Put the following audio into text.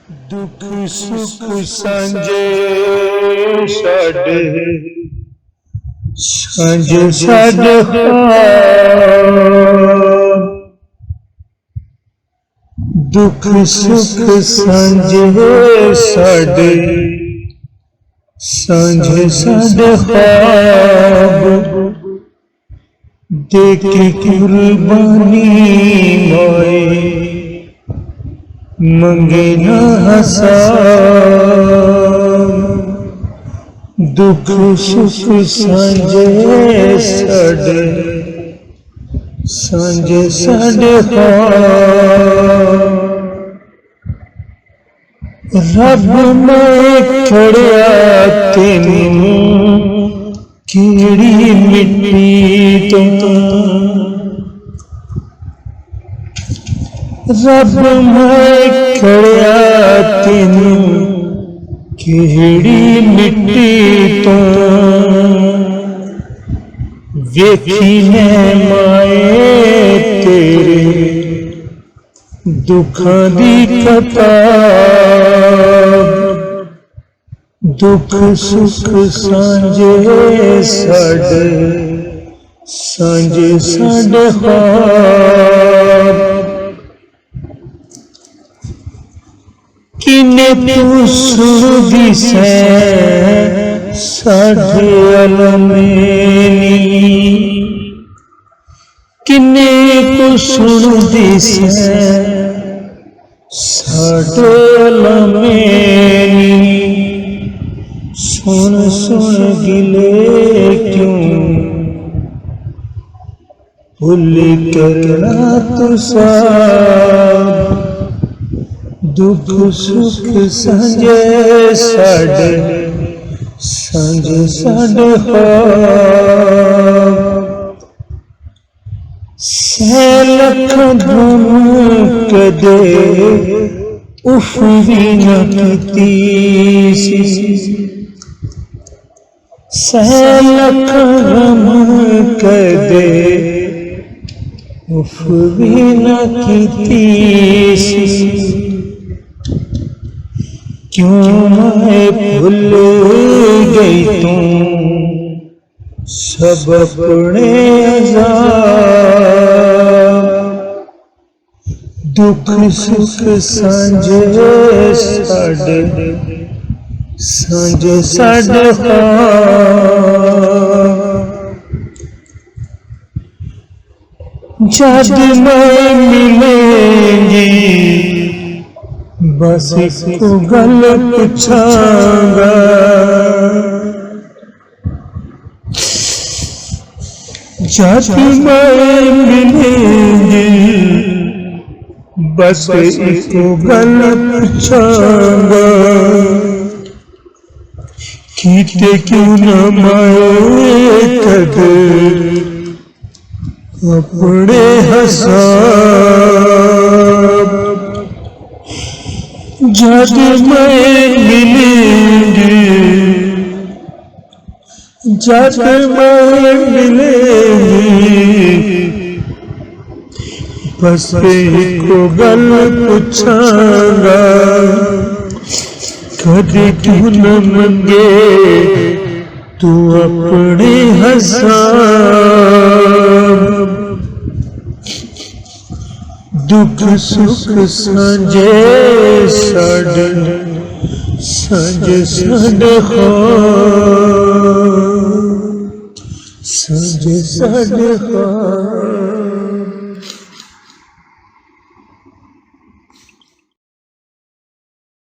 दुख सुख सांझे साडे सांझे साडे दुख सुख सांझे साडे सांझे साडे देके कुर्बानी मोए मंगे ना हिसाब दुख सुख सांझे साडे सांझे साडे रब मैं खड़िया तेनू केड़ी मिट्टी तो रब मैं खड़िया तेनू केड़ी मिट्टी तो वेखी ने माए तेरे दुखां दी कताब दुख सुख सांझे साडे सांझे साडे ख्वाब किने तू सुनदी सै साडे अलमेनी किने को सुनदी सै साडे अलमेनी सुन सुन गिले क्यों भूल करना तुसा दुख सुख सांझे साडे सांझे साडे सै लख धुन कदे उफ भी न कीती सै लख गम कदे उफ भी न कीती क्यों मैं भूल गई तू सब अपने अज़ाब दुख सुख सांझे साडे सांझे साडे जद मैं मिलेंगी बस एक गल पूछांगा जद मैं मिलेंगी बस एक गल पूछांगा कीते क्यों न माए कदे अपने हिसाब जद मैं मिलेंगी जद मैं मिलेंगी बस एक गल पूछांगा कभी क्यों न मंगे तू अपने हिसाब दुख सुख सांझे साडे सांझे साडे ख्वाब सांझे साडे ख्वाब।